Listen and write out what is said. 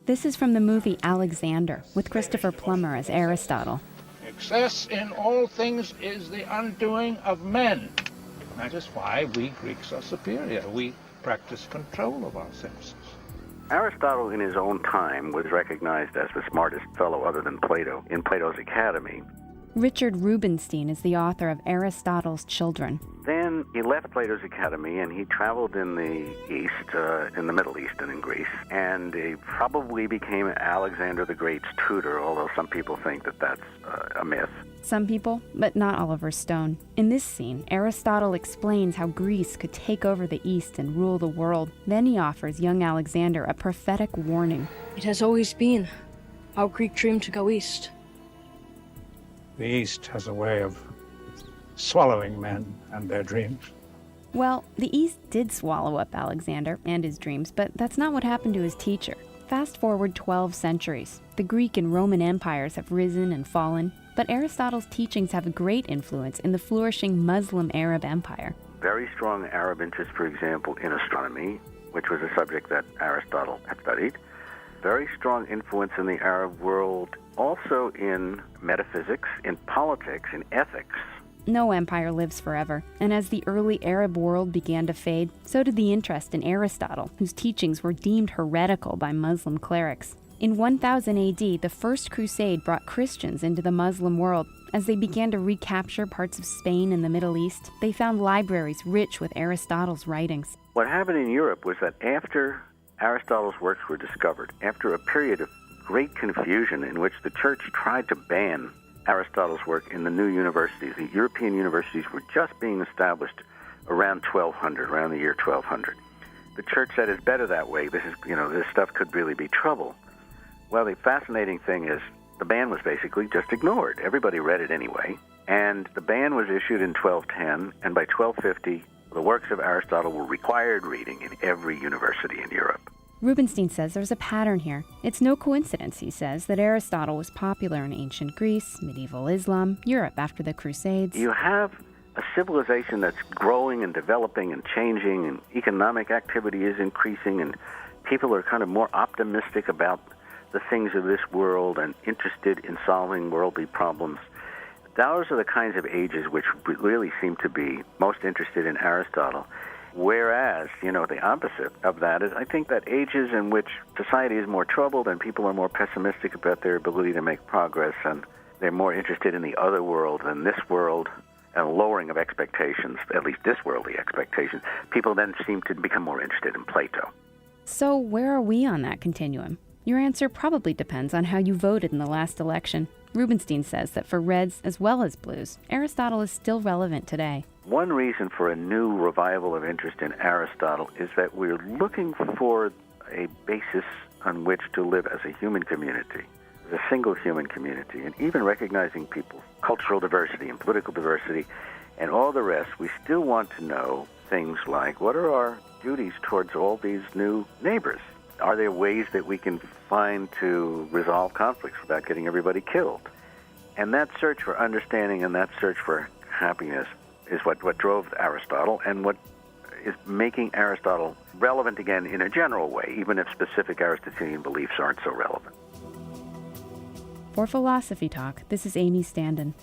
This is from the movie Alexander, with Christopher Plummer as Aristotle. Excess in all things is the undoing of men. That is why we Greeks are superior. We practice control of our senses. Aristotle in his own time was recognized as the smartest fellow other than Plato in Plato's Academy. Richard Rubinstein is the author of Aristotle's Children. Then he left Plato's Academy and he traveled in the East, in the Middle East and in Greece, and he probably became Alexander the Great's tutor, although some people think that that's a myth. Some people, but not Oliver Stone. In this scene, Aristotle explains how Greece could take over the East and rule the world. Then he offers young Alexander a prophetic warning. It has always been our Greek dream to go east. The East has a way of swallowing men and their dreams. Well, the East did swallow up Alexander and his dreams, but that's not what happened to his teacher. Fast forward 12 centuries. The Greek and Roman empires have risen and fallen, but Aristotle's teachings have a great influence in the flourishing Muslim Arab Empire. Very strong Arab interest, for example, in astronomy, which was a subject that Aristotle had studied. Very strong influence in the Arab world, also in metaphysics, in politics, in ethics. No empire lives forever, and as the early Arab world began to fade, so did the interest in Aristotle, whose teachings were deemed heretical by Muslim clerics. In 1000 AD, the First Crusade brought Christians into the Muslim world. As they began to recapture parts of Spain and the Middle East, they found libraries rich with Aristotle's writings. What happened in Europe was that after Aristotle's works were discovered, after a period of great confusion in which the church tried to ban Aristotle's work in the new universities. The European universities were just being established around 1200, around the year 1200. The church said it's better that way. This stuff could really be trouble. Well, the fascinating thing is the ban was basically just ignored. Everybody read it anyway. And the ban was issued in 1210, and by 1250, the works of Aristotle were required reading in every university in Europe. Rubinstein says there's a pattern here. It's no coincidence, he says, that Aristotle was popular in ancient Greece, medieval Islam, Europe after the Crusades. You have a civilization that's growing and developing and changing, and economic activity is increasing, and people are kind of more optimistic about the things of this world and interested in solving worldly problems. Those are the kinds of ages which really seem to be most interested in Aristotle. Whereas, the opposite of that is, I think that ages in which society is more troubled and people are more pessimistic about their ability to make progress, and they're more interested in the other world than this world, and a lowering of expectations, at least this worldly expectations, people then seem to become more interested in Plato. So where are we on that continuum? Your answer probably depends on how you voted in the last election. Rubinstein says that for Reds as well as Blues, Aristotle is still relevant today. One reason for a new revival of interest in Aristotle is that we're looking for a basis on which to live as a human community, as a single human community, and even recognizing people's cultural diversity and political diversity and all the rest. We still want to know things like, what are our duties towards all these new neighbors? Are there ways that we can find to resolve conflicts without getting everybody killed? And that search for understanding and that search for happiness is what drove Aristotle and what is making Aristotle relevant again in a general way, even if specific Aristotelian beliefs aren't so relevant. For Philosophy Talk, this is Amy Standen.